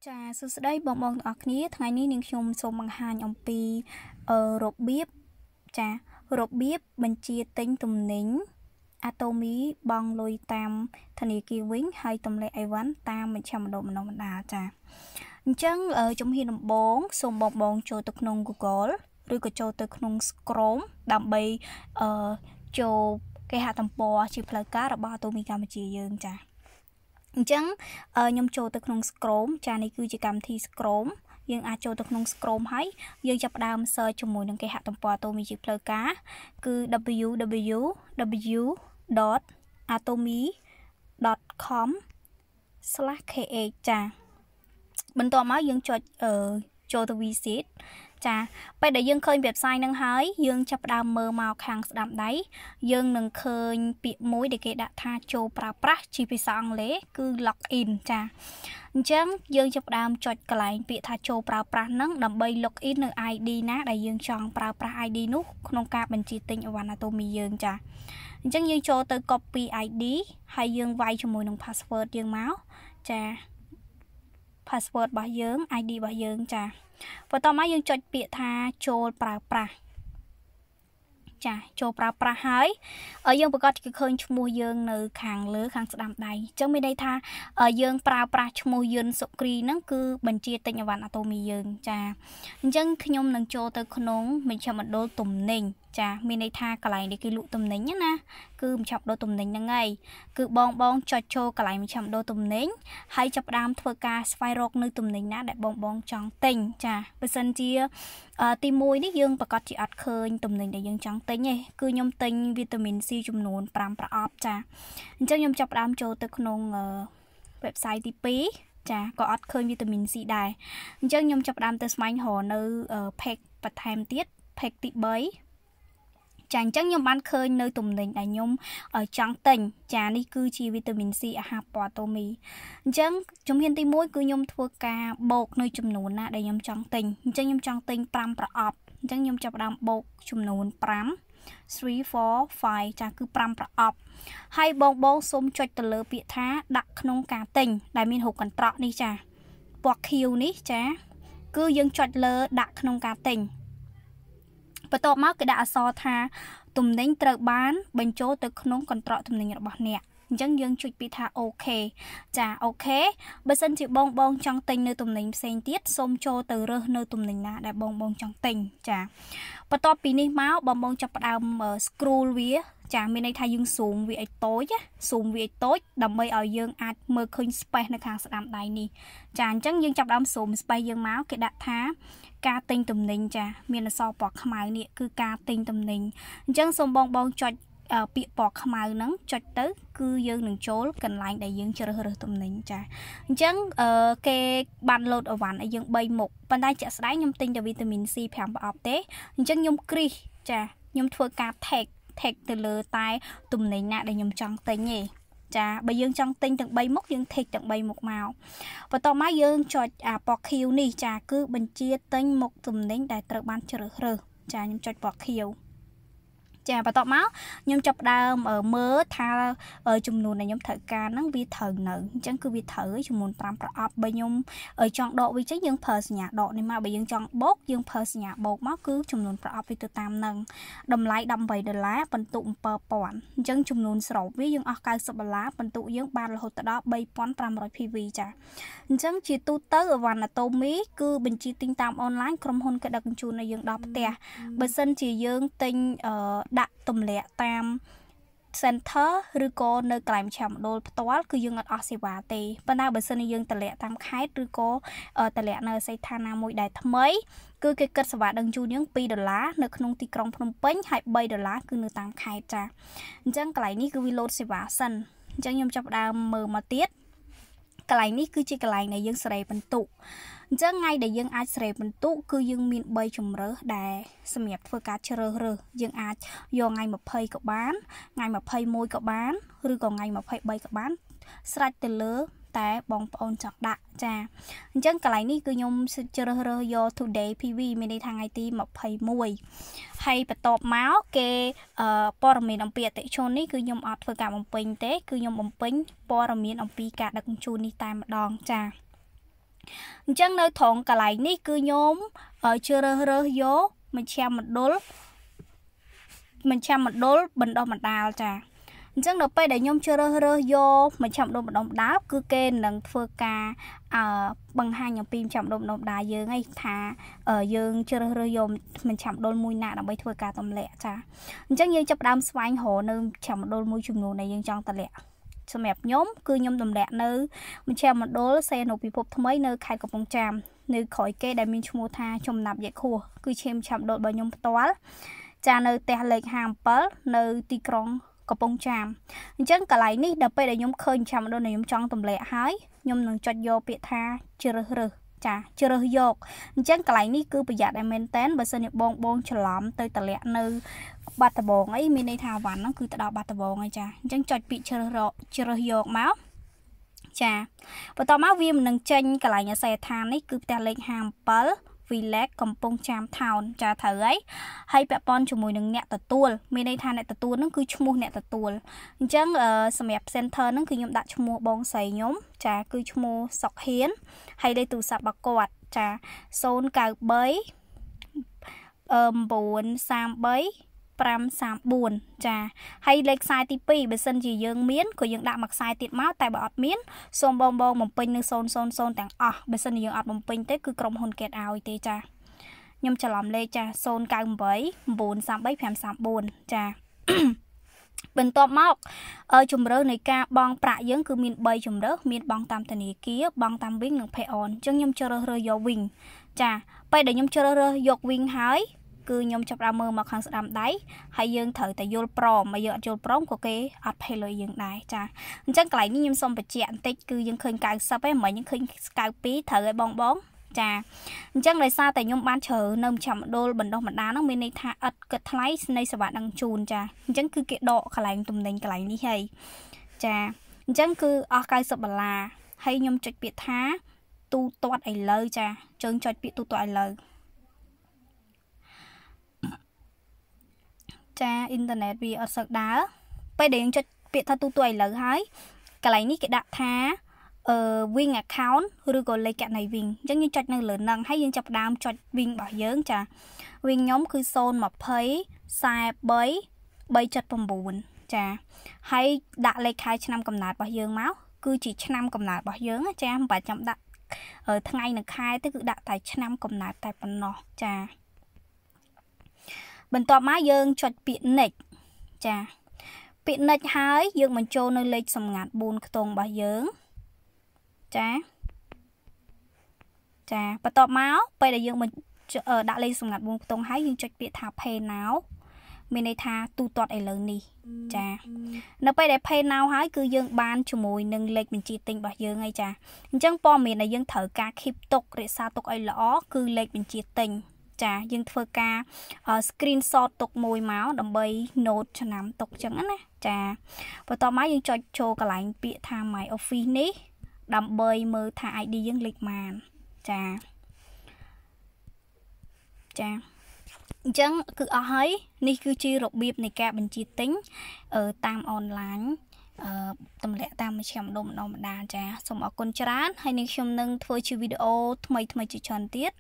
ចាសួស្តីបងទាំងអស់គ្នាថ្ងៃនេះនាងខ្ញុំសូមបង្ហាញអំពីរបៀបរបៀបបញ្ជាទិញទំនិញអាតូមីបង់លុយតាមធនាគារវិញហើយទម្លាក់អីវ៉ាន់តាមមជ្ឈមណ្ឌលបណ្ដុះបណ្ដាលចាអញ្ចឹងជំហានដំបូងសូមបងចូលទៅក្នុង Google ឬក៏ចូលទៅក្នុង Chrome ដើម្បីចូលគេហទំព័រជាផ្លូវការរបស់អាតូមីកម្ពុជាយើងចាអញ្ចឹងខ្ញុំចូលទៅក្នុង Chrome ចានេះគឺជាកម្មវិធី Chrome យើងអាចចូលទៅក្នុង Chrome ហើយយើងចាប់ផ្ដើម search ជាមួយនឹងគេហទំព័រ Atomi ជាផ្លូវការគឺ www.atomi.com/kh ចាបន្ទាប់មកយើងចុចចូលទៅ visit ចាពេលដែលយើងឃើញ website ហ្នឹងហើយយើងចាប់ផ្ដើមមើលមកខាងស្ដាំដៃយើងនឹងឃើញពាក្យមួយដែលគេដាក់ថាចូលប្រើប្រាស់ជាភាសាអង់គ្លេសគឺ login ចាអញ្ចឹងយើងចាប់ផ្ដើមចុចកន្លែងពាក្យថាចូលប្រើប្រាស់ហ្នឹងដើម្បី login នៅ ID ណាដែលយើងចង់ប្រើប្រាស់ ID នោះក្នុងការបញ្ជាទិញអីវ៉ាន់អាតូមីយើងចាអញ្ចឹងយើងចូលទៅ copy ID ហើយយើងវាយជាមួយនឹង password យើងមកចា password របស់យើង ID របស់យើងចាបន្ទាប់មកយើងចុចពាក្យថាចូលប្រើប្រាស់ចាចូលប្រើប្រាស់ហើយយើងប្រកាសឃើញឈ្មោះយើងនៅខាងលើខាងស្ដាំដៃអញ្ចឹងមានន័យថាយើងប្រើប្រាស់ឈ្មោះយុនសុគ្រីហ្នឹងគឺបញ្ជាទិញអីវ៉ាន់អាតូមីយើងចាអញ្ចឹងខ្ញុំនឹងចូលទៅក្នុងមជ្ឈមណ្ឌលទំនិញចាមានន័យថាកន្លែងដែលគេលក់ទំនិញណាគឺមជ្ឈមណ្ឌលទំនិញហ្នឹងហើយគឺបងចុចចូលកន្លែងមជ្ឈមណ្ឌលទំនិញហើយចាប់ផ្ដើមធ្វើការស្វែងរកនៅទំនិញណាដែលបងចង់ទិញចាបើសិនជាទី1នេះយើងប្រកាសជាអត់ឃើញទំនិញដែលយើងចង់ទិញទេគឺខ្ញុំទិញវីតាមីន C ចំនួន5ប្រអប់ចាអញ្ចឹងខ្ញុំចាប់ផ្ដើមចូលទៅក្នុង website ទី2ចាក៏អត់ឃើញវីតាមីន C ដែរអញ្ចឹងខ្ញុំចាប់ផ្ដើមទៅស្វែងរកនៅ page បន្ថែមទៀត page ទី3ចាអញ្ចឹងខ្ញុំបានឃើញនៅទំនិញដែលខ្ញុំចង់ទិញចានេះគឺជាវីតាមីន C អាហារពណ៌អាតូមីអញ្ចឹងជំហានទី1គឺខ្ញុំធ្វើការបូកនៅចំនួនណាដែលខ្ញុំចង់ទិញអញ្ចឹងខ្ញុំចង់ទិញ5ប្រអប់អញ្ចឹងខ្ញុំចាប់ផ្ដើមបូកចំនួន5 3 4 5ចាគឺ5ប្រអប់ហើយបងសូមចុចទៅលើពាក្យថាដាក់ក្នុងការទិញដែលមានរូបកន្ត្រកនេះចាពណ៌ខៀវនេះចាគឺយើងចុចលើដាក់ក្នុងការទិញបន្ទាប់មកគេដាក់អក្សរថាទំនិញត្រូវបានបញ្ចូលទៅក្នុងកន្ត្រកទំនិញរបស់អ្នកអញ្ចឹងយើងចុចពីថាអូខេចាអូខេបើសិនជាបងចង់ទិញនៅទំនិញផ្សេងទៀតសូមចូលទៅរើសនៅទំនិញណាដែលបងចង់ទិញចាបន្ទាប់ពីនេះមកបងចាប់ផ្ដើម scroll វាចាមានន័យថាយើង zoom វាឲ្យតូច zoom វាឲ្យតូចដើម្បីឲ្យយើងអាចមើលឃើញ space នៅខាងស្ដាំដៃនេះចាអញ្ចឹងយើងចាប់ផ្ដើម zoom space យើងមកគេដាក់ថាការទិញទំនិញចាមានអក្សរពណ៌ខ្មៅនេះគឺការទិញទំនិញអញ្ចឹងសូមបងចុចពាក្យពណ៌ខ្មៅហ្នឹងចុចទៅគឺយើងនឹងចូលកន្លែងដែលយើងជ្រើសរើសទំនិញចាអញ្ចឹងគេបានលោតអវ៉ាន់ឲ្យយើង3មុខប៉ុន្តែជាក់ស្ដែងខ្ញុំទិញតែវីតាមីន C 5ប្រអប់ទេអញ្ចឹងខ្ញុំគ្រីសចាខ្ញុំធ្វើការ tag ទៅលើតែទំនិញណាដែលខ្ញុំចង់ទិញទេចាបើយើងចង់ទិញទាំង3មុខយើង tick ទាំង3មុខមកបន្ទាប់មកយើងចុចពណ៌ខៀវនេះចាគឺបញ្ជាទិញមុខទំនិញដែលត្រូវបានជ្រើសរើសចាខ្ញុំចុចពណ៌ខៀវចាបន្ទាប់មកខ្ញុំចាប់ផ្ដើមមើលថាចំនួនដែលខ្ញុំត្រូវការហ្នឹងវាត្រូវនៅអញ្ចឹងគឺវាត្រូវចំនួន5ប្រអប់បើខ្ញុំចង់ដកវាចេញយើងប្រើសញ្ញាដកនេះមកបើយើងចង់បូកយើងប្រើសញ្ញាបូកមកគឺចំនួនប្រអប់វាទៅតាមហ្នឹងតម្លៃ$18បន្ទុក$7000អញ្ចឹងចំនួនសរុបវាយើងអស់$90បន្ទុកយើងបានរហូតដល់3500 PV ចាអញ្ចឹងជាទូទៅអវ៉ាន់អាតូមីគឺបញ្ជាទិញតាមអនឡាញក្រុមហ៊ុនគេដឹកជញ្ជូនឲ្យយើងដល់ផ្ទះបើសិនជាយើងទិញដាក់ទម្លាក់តាម center ឬក៏នៅកន្លែងមជ្ឈមណ្ឌលផ្ទាល់គឺយើងអត់អស់សេវាទេប៉ុន្តែបើសិនជាយើងតម្លាក់តាមខេត្តឬក៏តម្លាក់នៅអាស័យដ្ឋានណាមួយដែលថ្មីគឺគេគិតសេវាដឹកជញ្ជូនយើង$2នៅក្នុងទីក្រុងភ្នំពេញហើយ$3គឺនៅតាមខេត្តចាអញ្ចឹងកន្លែងនេះគឺវាលោតសេវាសិនអញ្ចឹងខ្ញុំចាប់ផ្ដើមមើលមកទៀតកន្លែងនេះគឺជាកន្លែងដែលយើងសេរីបន្ទុកអញ្ចឹងថ្ងៃដែលយើងអាចសេរីបន្ទុកគឺយើងមាន3ជម្រើសដែលសម្រាប់ធ្វើការជ្រើសរើសយើងអាចយកថ្ងៃ20ក៏បានថ្ងៃ21ក៏បានឬក៏ថ្ងៃ23ក៏បានស្រេចទៅលើតែបងប្អូនចង់ដាក់ចាអញ្ចឹងកន្លែងនេះគឺខ្ញុំជ្រើសរើសយក today PV មានន័យថាថ្ងៃទី21ហើយបន្ទាប់មកគេព័ត៌មានអំពីអតិថិជននេះគឺខ្ញុំអត់ធ្វើការបំពេញទេគឺខ្ញុំបំពេញព័ត៌មានអំពីការដឹកជញ្ជូននេះតែម្ដងចា chẳng nơi thòng cả lại ní cứ nhóm ở chưa rơ vô mình chăm một đố bình đo mặt đào trà chẳng được bây để nhóm chưa rơ vô mình chăm đô một đồng đá cứ kê nâng phơ ca bằng hai nhóm pin chăm đô một đồng đá dương ngay thà ở dương chưa rơ vô mình chăm đô mùi nạ là bây phơ ca tầm lẹ trà chẳng như chấp đam xoay hồ nơi chăm đô mùi chùm nụ này dương trong tầm lẹ cho mẹp nhóm cứ nhóm tầm lẹ nơi mình chăm một đố xe nộp bị phục mấy nơi khai cọc bóng chàm nơi khỏi kê đại mình chung tha trong nạp dạy khua cứ chêm chăm đô bởi nhóm toán trà nơi tè lệch hàng bớt nơi tì krong có bông chàm chẳng cả lại ní đập bây để nhóm khơi chạm đôi này nhóm trong tầm lệ hái nhóm nâng chọt vô bị tha chưa rơ chà chưa rơ dột chẳng cả lại ní cứ bây giờ em men tén bởi sân nhập bông chờ lắm tới tờ lệ nơi bát tờ bông ấy mình đây thà vắn nó cứ tờ đào bát tờ bông ấy chà chẳng chọt bị chưa rơ dột máu chà và tao máu viêm nâng chân cả lại nhà xe than ấy cứ tè lệch hàng bớt vì lẽ cầm bông chàm thảo trà thở ấy hay bẹ pon cho mùi nâng nẹt tờ tuôn mình đây than nẹt tờ tuôn nó cứ mua nẹt tờ tuôn chẳng sẹp center nó cứ nhom đặt cho mua bông sấy nhóm trà cứ mua sọc hiến hay đây từ sạp bạc quạt trà xôn cào bấy buồn sam bấy pram sam buồn trà hay lệch sai tivi bởi sân chỉ dương miến của dương đã mặc sai tiệt máu tại bọt miến xôn bông một pin như xôn tặng bởi sân dương ọt một pin tới cứ cầm hồn kẹt áo tê trà nhom trả làm lê trà xôn cao bấy buồn sam bấy pram sam buồn trà bên top móc ở chùm rơ này ca bong prạ dưỡng cứ miền bay chùm rơ miền bong tam tần ý kia bong tam biến nâng phe on chân nhom cho rơ vô wing trà bây để nhom cho rơ vô wing hái cứ nhom chập ra mơ mà khang sạm đáy hay dương thở tại vô pro mà giờ vô pro của cái ắt phe lời dương này trà chắc cái này nhom xong bị chẹn tích cứ dương khơi cao sắp ấy mà những khơi cao pí thở cái bong bóng trà chắc là sao tại nhom ban chờ nôm chậm đô bình đâu mà đá nó bên đây tha ắt cất lái này sẽ bạn đang chùn trà chắc cứ cái độ cái này tụm đánh cái này đi hay trà chắc cứ ở cái sập là hay nhom chật biệt thá tu toát ấy lời trà chân chật biệt tu toát lời trà internet vì ở sạc đá bây đến chật biệt tha tu toát lời hái cái này ní cái đặt thá win account rồi còn lấy cái này win giống như chọn năng lượng năng hay những chập đam chọn win bảo dưỡng trà win nhóm cứ xôn mà thấy sai bấy chật bầm buồn trà hay đã lấy khai năm cầm nạt bảo dưỡng máu cứ chỉ năm cầm nạt bảo dưỡng trà và chậm đặt ở thằng ngày được khai tức cứ đặt tại năm cầm nạt tại phần nọ trà bên tòa má dương chọn biển nịch trà biển nịch hái dương mình cho nơi lấy sầm ngạt buồn tông bảo dưỡng trà và tọt máu bây giờ dương mình đã lên sùng ngặt buông tông hái dương chật bị thả phê não mình đây tha tu tọt ấy lớn đi trà nó bây giờ phê nào hái cứ dương ban cho mùi nâng lệch mình chỉ tình bảo dương ngay trà chẳng po mình là dương thở ca khiếp tục để sao tục ấy lõ cứ lệch mình chỉ tình trà dương thơ ca screenshot tục mùi máu đầm bay nốt cho nắm tục chẳng á trà và tọt máu dương cho cả lại bị tha máy office ní đầm bơi mơ thải đi dân lịch màn trà chẳng cứ ở ấy ní cứ chi rộp biếp này cả bình chi tính ở tam online tầm lẽ tam mà chạm đồng đà trà xong ở con trán hay nên xem nâng thôi chi video thay chỉ tròn tiết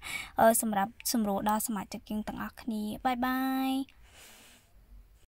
sầm rạp sầm rộ đa sầm chặt kinh tặng ác bye bye